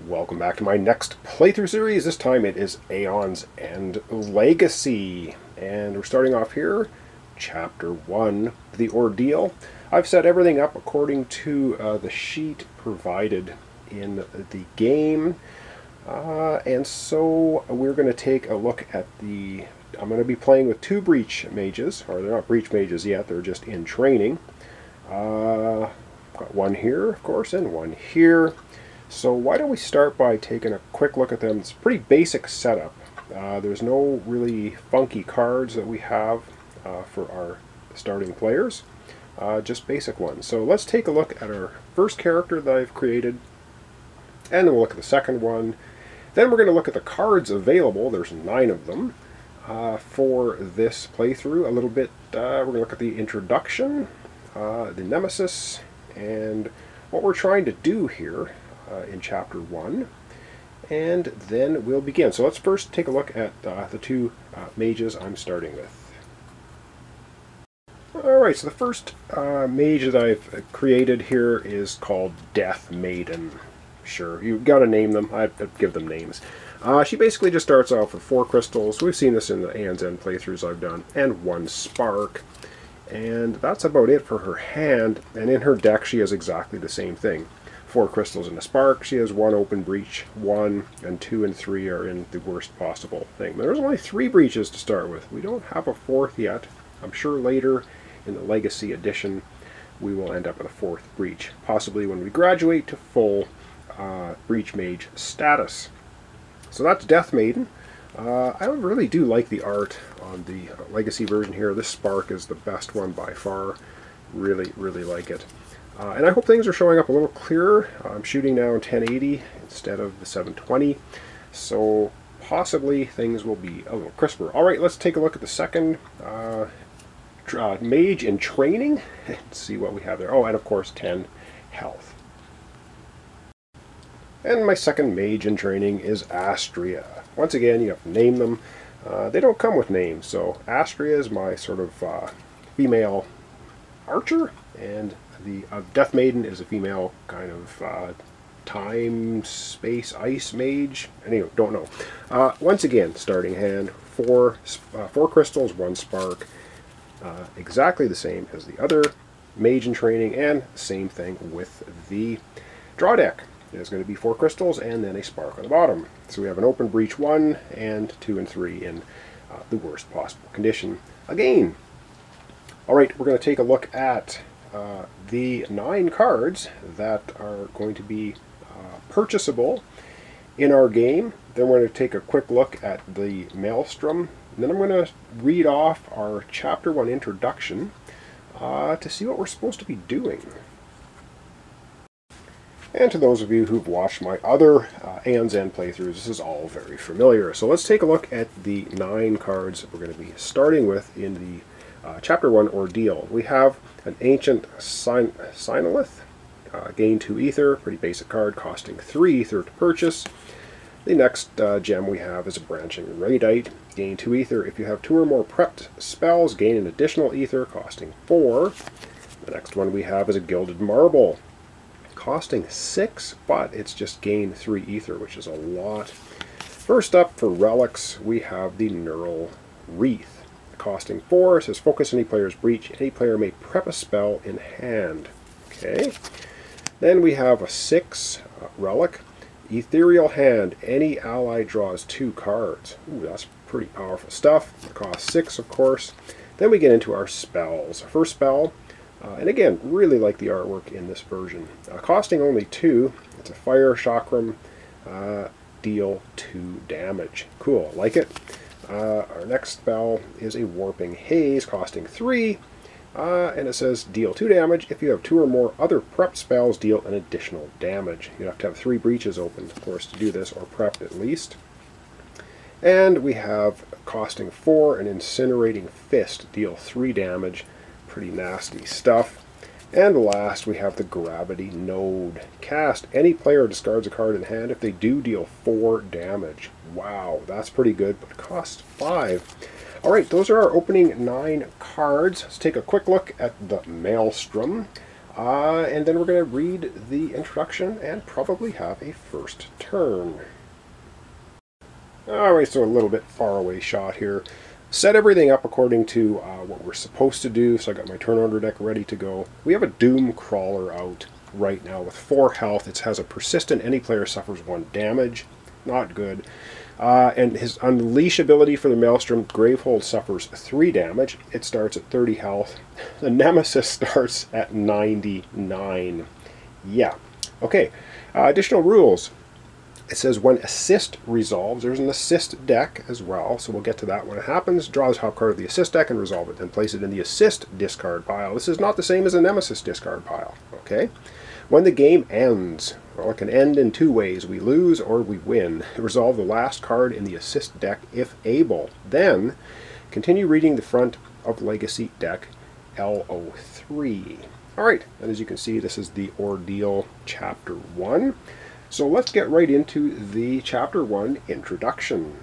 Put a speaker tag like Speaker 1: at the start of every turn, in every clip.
Speaker 1: Welcome back to my next playthrough series. This time it is Aeons and Legacy. And we're starting off here, Chapter 1, the Ordeal. I've set everything up according to the sheet provided in the game. And so we're going to take a look at the... I'm going to be playing with two breach mages, or they're not breach mages yet, they're just in training. Got one here, of course, and one here. So why don't we start by taking a quick look at them. It's a pretty basic setup. There's no really funky cards that we have for our starting players, just basic ones. So let's take a look at our first character that I've created, and then we'll look at the second one. Then we're going to look at the cards available. There's 9 of them for this playthrough. A little bit, we're going to look at the introduction, the Nemesis, and what we're trying to do here in Chapter 1, and then we'll begin. So let's first take a look at the two mages I'm starting with. Alright, so the first mage that I've created here is called Death Maiden. Sure, you've got to name them. I'd give them names. She basically just starts off with 4 crystals. We've seen this in the Aeons End playthroughs I've done, and 1 spark. And that's about it for her hand, and in her deck she has exactly the same thing. 4 crystals and a spark. She has 1 open breach, 1, and 2 and 3 are in the worst possible thing. There's only 3 breaches to start with. We don't have a 4th yet. I'm sure later in the Legacy edition we will end up with a 4th breach, possibly when we graduate to full breach mage status. So that's Death Maiden. I really do like the art on the Legacy version here. This spark is the best one by far. Really, really like it. And I hope things are showing up a little clearer. I'm shooting now in 1080 instead of the 720, so possibly things will be a little crisper. Alright, let's take a look at the second mage in training and see what we have there. Oh, and of course 10 health. And my second mage in training is Astria. Once again, you have to name them. They don't come with names, so Astria is my sort of female archer, and the Death Maiden is a female kind of time, space, ice mage. Anyway, don't know. Once again, starting hand, 4 crystals, 1 spark. Exactly the same as the other mage in training, and same thing with the draw deck. There's going to be 4 crystals and then a spark on the bottom. So we have an open breach 1 and 2 and 3 in the worst possible condition again. Alright, we're going to take a look at the 9 cards that are going to be purchasable in our game. Then we're going to take a quick look at the Maelstrom. And then I'm going to read off our Chapter 1 introduction to see what we're supposed to be doing. And to those of you who've watched my other Aeons End playthroughs, this is all very familiar. So let's take a look at the 9 cards that we're going to be starting with in the Chapter 1 Ordeal. We have an Ancient Synolith, gain 2 ether, pretty basic card, costing 3 ether to purchase. The next gem we have is a Branching Radite, gain 2 ether. If you have 2 or more prepped spells, gain an additional ether, costing 4. The next one we have is a Gilded Marble, costing 6, but it's just gain 3 ether, which is a lot. First up for relics, we have the Neural Wreath, costing 4. It says focus any player's breach. Any player may prep a spell in hand. Okay. Then we have a 6 relic, Ethereal Hand. Any ally draws 2 cards. Ooh, that's pretty powerful stuff. It costs 6, of course. Then we get into our spells. Our first spell, and again, really like the artwork in this version. Costing only 2. It's a Fire Chakram. Deal 2 damage. Cool, like it. Our next spell is a Warping Haze, costing 3. And it says deal 2 damage. If you have 2 or more other prepped spells, deal an additional damage. You have to have 3 breaches open, of course, to do this, or prepped at least. And we have, costing 4, an Incinerating Fist, deal 3 damage. Pretty nasty stuff. And last, we have the Gravity Node. Cast. Any player discards a card in hand. If they do, deal 4 damage. Wow, that's pretty good, but it costs 5. Alright, those are our opening 9 cards. Let's take a quick look at the Maelstrom. And then we're going to read the introduction and probably have a first turn. Alright, so a little bit far away shot here. Set everything up according to what we're supposed to do, so I got my turn order deck ready to go. We have a Doom Crawler out right now with 4 health. It has a persistent, any player suffers 1 damage. Not good. And his Unleash ability for the Maelstrom, Gravehold suffers 3 damage. It starts at 30 health. The Nemesis starts at 99. Yeah. Okay. Additional rules. It says when assist resolves, there's an assist deck as well, so we'll get to that when it happens. Draw the top card of the assist deck and resolve it, then place it in the assist discard pile. This is not the same as a Nemesis discard pile, okay? When the game ends, well, it can end in 2 ways. We lose or we win. Resolve the last card in the assist deck if able. Then, continue reading the front of Legacy deck LO3. Alright, and as you can see, this is the Ordeal Chapter 1. So let's get right into the Chapter 1 introduction.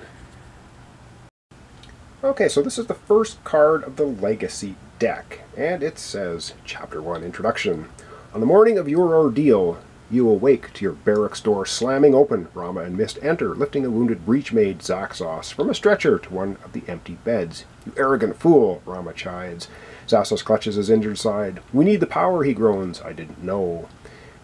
Speaker 1: Okay, so this is the first card of the Legacy deck, and it says, Chapter 1 Introduction. On the morning of your ordeal, you awake to your barracks door slamming open. Rama and Mist enter, lifting a wounded breachmaid Zaxos from a stretcher to one of the empty beds. You arrogant fool, Rama chides. Zaxos clutches his injured side. We need the power, he groans. I didn't know.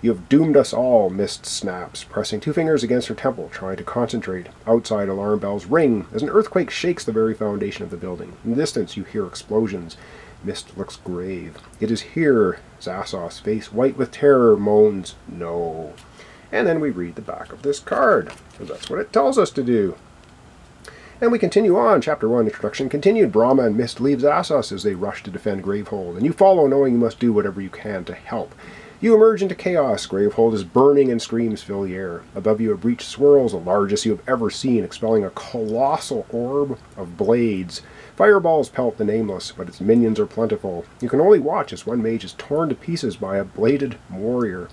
Speaker 1: You have doomed us all, Mist snaps, pressing 2 fingers against her temple, trying to concentrate. Outside, alarm bells ring as an earthquake shakes the very foundation of the building. In the distance, you hear explosions. Mist looks grave. It is here. Zaxos, face white with terror, moans, no. And then we read the back of this card, because that's what it tells us to do. And we continue on. Chapter 1, Introduction continued. Brahma and Mist leave Zaxos as they rush to defend Gravehold, and you follow knowing you must do whatever you can to help. You emerge into chaos. Gravehold is burning and screams fill the air. Above you a breach swirls, the largest you have ever seen, expelling a colossal orb of blades. Fireballs pelt the Nameless, but its minions are plentiful. You can only watch as one mage is torn to pieces by a bladed warrior.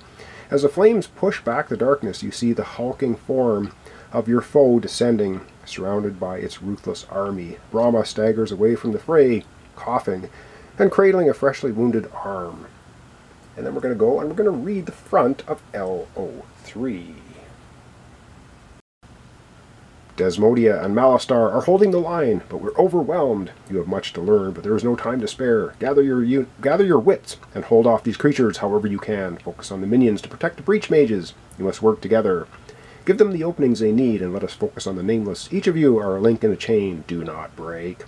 Speaker 1: As the flames push back the darkness, you see the hulking form of your foe descending, surrounded by its ruthless army. Brahma staggers away from the fray, coughing, and cradling a freshly wounded arm. And then we're going to go and we're going to read the front of LO3. Desmodia and Malastar are holding the line, but we're overwhelmed. You have much to learn, but there is no time to spare. Gather your wits and hold off these creatures however you can. Focus on the minions to protect the breach mages. You must work together. Give them the openings they need and let us focus on the Nameless. Each of you are a link in a chain. Do not break.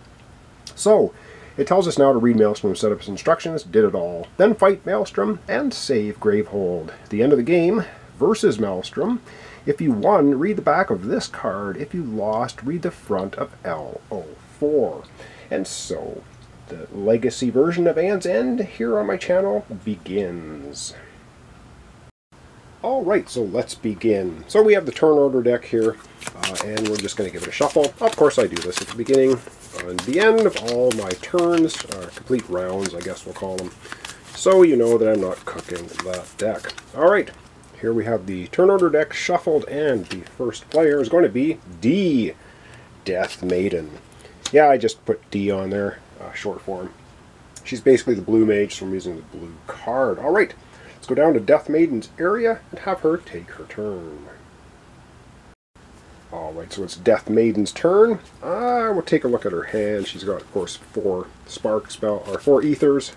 Speaker 1: So, it tells us now to read Maelstrom, set up its instructions, did it all. Then fight Maelstrom and save Gravehold. At the end of the game, versus Maelstrom. If you won, read the back of this card. If you lost, read the front of LO4. And so, the Legacy version of Aeons End here on my channel begins. Alright, so let's begin. So we have the turn order deck here, and we're just going to give it a shuffle. Of course I do this at the beginning and the end of all my turns, complete rounds I guess we'll call them, so you know that I'm not cooking that deck. Alright, here we have the turn order deck shuffled, and the first player is going to be D, Death Maiden. Yeah, I just put D on there, short form. She's basically the blue mage, so I'm using the blue card. Alright. Let's go down to Death Maiden's area and have her take her turn. Alright, so it's Death Maiden's turn. We'll take a look at her hand. She's got, of course, 4 ethers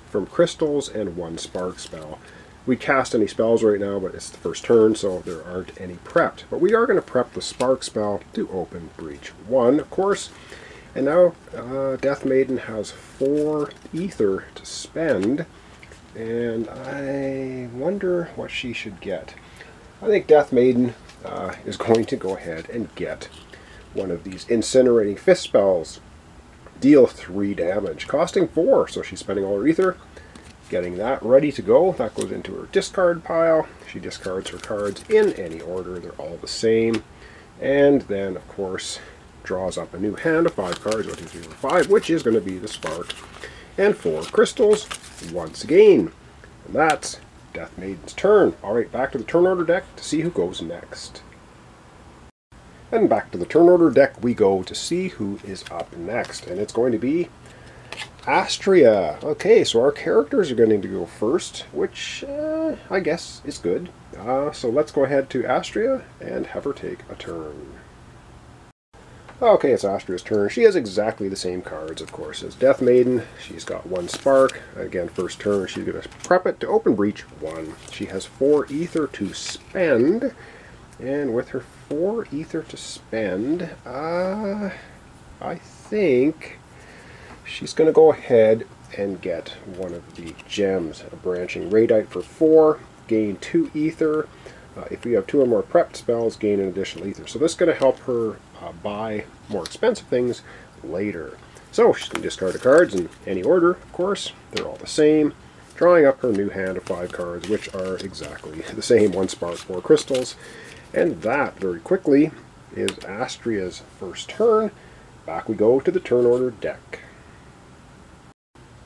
Speaker 1: from crystals and 1 spark spell. We cast any spells right now, but it's the first turn, so there aren't any prepped. But we are going to prep the spark spell to open breach 1, of course. And now Death Maiden has 4 ether to spend. And I wonder what she should get. I think Death Maiden is going to go ahead and get one of these Incinerating Fist spells. Deal 3 damage, costing 4, so she's spending all her ether. Getting that ready to go. That goes into her discard pile. She discards her cards in any order. They're all the same. And then, of course, draws up a new hand of 5 cards. 1, 2, 3, 4, 5, which is going to be the spark. And 4 crystals once again. And that's Death Maiden's turn. Alright, back to the turn order deck to see who goes next. And back to the turn order deck we go to see who is up next. And it's going to be Astria. Okay, so our characters are going to go first, which I guess is good. So let's go ahead to Astria and have her take a turn. Okay, it's Astria's turn. She has exactly the same cards, of course, as Death Maiden. She's got 1 spark. Again, first turn, she's going to prep it to open breach 1. She has 4 ether to spend. And with her 4 ether to spend, I think she's going to go ahead and get one of the gems. A branching radite for 4, gain 2 ether. If you have 2 or more prepped spells, gain an additional ether. So this is going to help her buy more expensive things later. So she's going to discard the cards in any order, of course. They're all the same. Drawing up her new hand of 5 cards, which are exactly the same. 1 spark, 4 crystals. And that, very quickly, is Astria's first turn. Back we go to the turn order deck.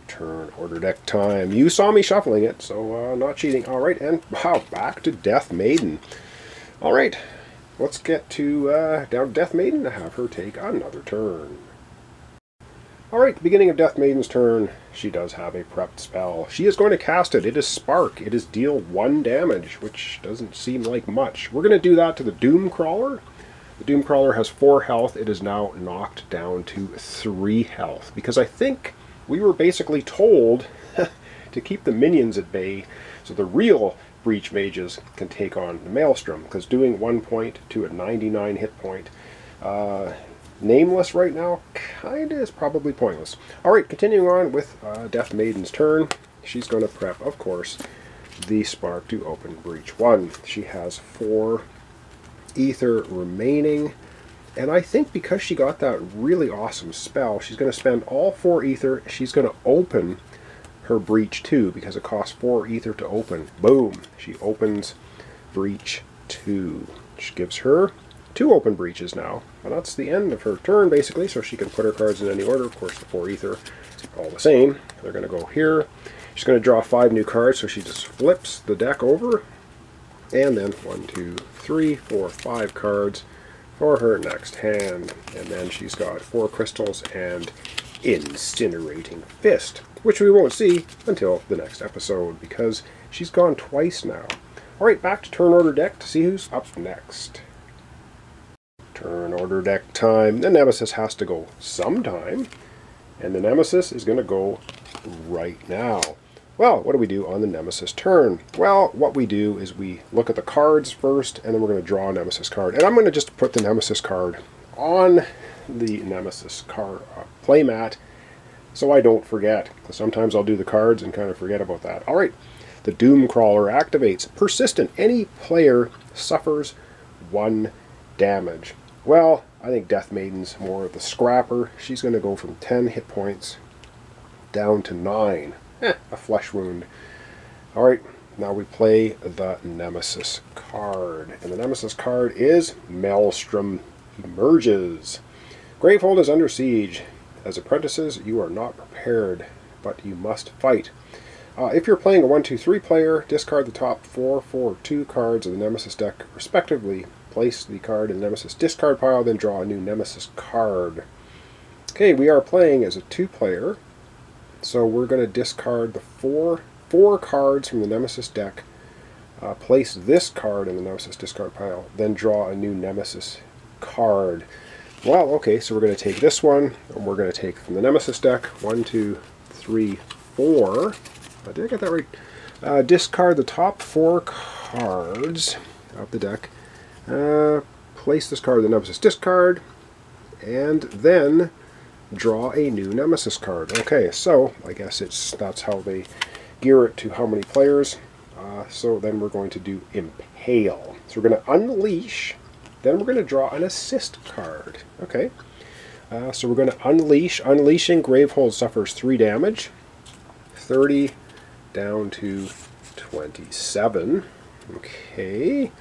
Speaker 1: Turn order deck time. You saw me shuffling it, so not cheating. Alright, and wow, back to Death Maiden. Alright, let's get to down to Death Maiden to have her take another turn. Alright, beginning of Death Maiden's turn, she does have a prepped spell. She is going to cast it. It is Spark. It is deal 1 damage, which doesn't seem like much. We're going to do that to the Doom Crawler. The Doom Crawler has 4 health. It is now knocked down to 3 health, because I think we were basically told to keep the minions at bay so the real Breach Mages can take on the Maelstrom, because doing 1 point to a 99 hit point, nameless right now, kinda is probably pointless. Alright, continuing on with Death Maiden's turn. She's going to prep, of course, the Spark to open Breach 1. She has 4 ether remaining. And I think because she got that really awesome spell, she's going to spend all 4 ether. She's going to open her Breach 2 because it costs 4 ether to open. Boom! She opens Breach 2, which gives her 2 open breaches now. And that's the end of her turn, basically, so she can put her cards in any order. Of course, the 4 ether, all the same. They're going to go here. She's going to draw 5 new cards, so she just flips the deck over. And then 1, 2, 3, 4, 5 cards for her next hand. And then she's got 4 crystals and Incinerating Fist, which we won't see until the next episode because she's gone twice now. Alright, back to turn order deck to see who's up next. Turn order deck time. The Nemesis has to go sometime, and the Nemesis is going to go right now. Well, what do we do on the Nemesis turn? Well, what we do is we look at the cards first, and then we're going to draw a Nemesis card. And I'm going to just put the Nemesis card on the Nemesis card playmat so I don't forget, because sometimes I'll do the cards and kind of forget about that. Alright, the Doom Crawler activates. Persistent. Any player suffers 1 damage. Well, I think Death Maiden's more of the scrapper. She's going to go from 10 hit points down to 9. A flesh wound. Alright, now we play the Nemesis card. And the Nemesis card is Maelstrom Emerges. Gravehold is under siege. As apprentices, you are not prepared, but you must fight. If you're playing a 1-2-3 player, discard the top 4, 4, 2 cards of the Nemesis deck, respectively. Place the card in the Nemesis discard pile, then draw a new Nemesis card. Okay, we are playing as a 2-player, so we're going to discard the 4 cards from the Nemesis deck, place this card in the Nemesis discard pile, then draw a new Nemesis card. Well, okay, so we're going to take this one, and we're going to take from the Nemesis deck 1, 2, 3, 4. Did I get that right? Discard the top 4 cards of the deck. Place this card in the Nemesis discard, and then draw a new Nemesis card. Okay, so I guess that's how they gear it to how many players. So then we're going to do Impale. So we're going to Unleash, then we're going to draw an Assist card. Okay, so we're going to Unleash. Unleashing, Gravehold suffers 3 damage. 30 down to 27. Okay.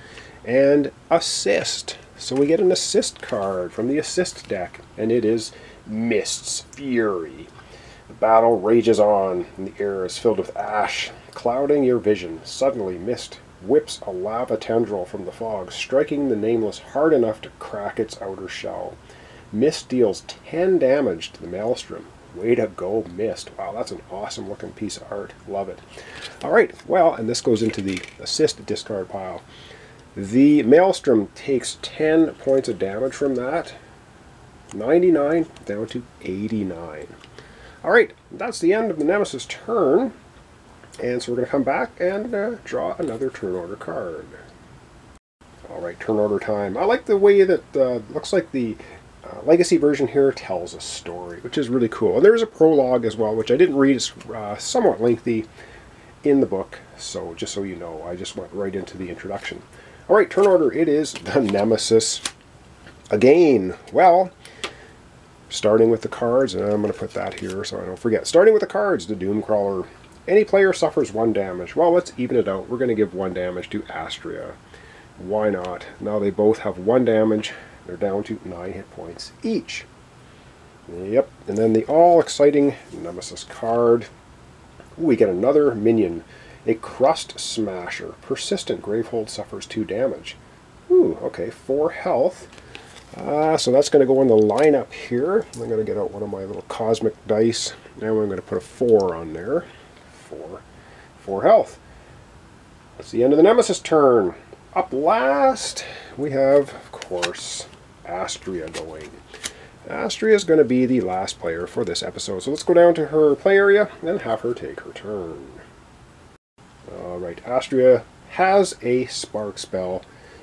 Speaker 1: And Assist. So we get an Assist card from the Assist deck, and it is Mist's Fury. The battle rages on, and the air is filled with ash, clouding your vision. Suddenly, Mist whips a lava tendril from the fog, striking the Nameless hard enough to crack its outer shell. Mist deals 10 damage to the Maelstrom. Way to go, Mist. Wow, that's an awesome looking piece of art. Love it. All right, well, and this goes into the assist discard pile. The Maelstrom takes 10 points of damage from that. 99 down to 89. All right, that's the end of the Nemesis turn. And so we're going to come back and draw another turn order card. All right, turn order time. I like the way that looks like the Legacy version here tells a story, which is really cool. And there's a prologue as well, which I didn't read. It's somewhat lengthy in the book. So just so you know, I just went right into the introduction. All right, turn order. It is the Nemesis again. Well, starting with the cards, and I'm going to put that here so I don't forget. Starting with the cards, the Doomcrawler. Any player suffers 1 damage. Well, let's even it out. We're going to give 1 damage to Astria. Why not? Now they both have 1 damage. They're down to 9 hit points each. Yep, and then the all-exciting Nemesis card. Ooh, we get another minion. A Crust Smasher. Persistent Gravehold suffers 2 damage. Ooh, okay, 4 health. So that's going to go in the lineup here. I'm going to get out one of my little cosmic dice. Now I'm going to put a 4 on there. 4 health. That's the end of the Nemesis turn. Up last, we have, of course, Astria going. Astria is going to be the last player for this episode. So let's go down to her play area and have her take her turn. Alright, Astria has a Spark spell.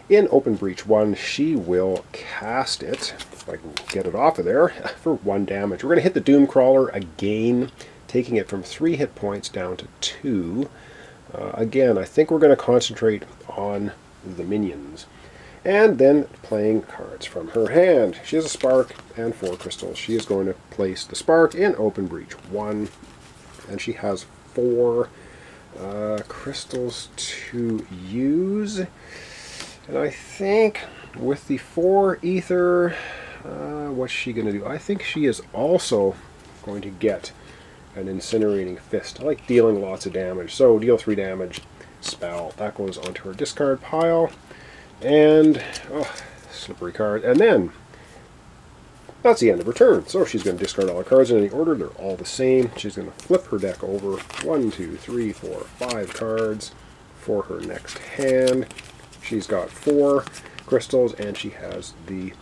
Speaker 1: In Open Breach 1, she will cast it, if I can get it off of there, for 1 damage. We're going to hit the Doomcrawler again, taking it from 3 hit points down to 2. Again, I think we're going to concentrate on the minions. And then playing cards from her hand. She has a Spark and 4 crystals. She is going to place the Spark in Open Breach 1. And she has 4 crystals to use. And I think with the 4 ether, what's she going to do? I think she is also going to get an Incinerating Fist. I like dealing lots of damage. So deal 3 damage, spell. That goes onto her discard pile. And, oh, slippery card. And then, that's the end of her turn. So she's going to discard all her cards in any order. They're all the same. She's going to flip her deck over 1, 2, 3, 4, 5 cards for her next hand. She's got 4 crystals, and she has the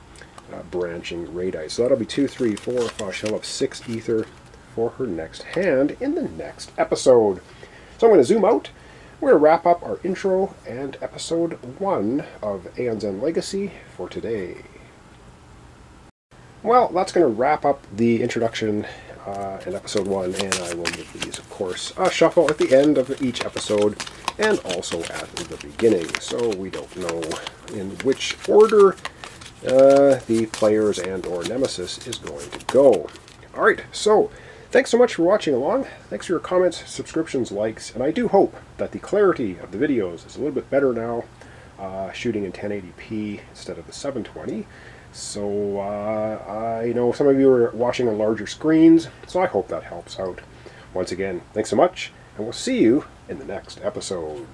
Speaker 1: branching radite. So that'll be 2, 3, 4, 5. She'll have 6 ether for her next hand in the next episode. So I'm going to zoom out. We're going to wrap up our intro and episode 1 of Aeons and Legacy for today. Well, that's going to wrap up the introduction in episode 1, and I will give these, of course, a shuffle at the end of each episode and also at the beginning, so we don't know in which order the players and or Nemesis is going to go. Alright, so thanks so much for watching along. Thanks for your comments, subscriptions, likes, and I do hope that the clarity of the videos is a little bit better now, shooting in 1080p instead of the 720. So I know some of you are watching on larger screens, so I hope that helps out. Once again, thanks so much, and we'll see you in the next episode.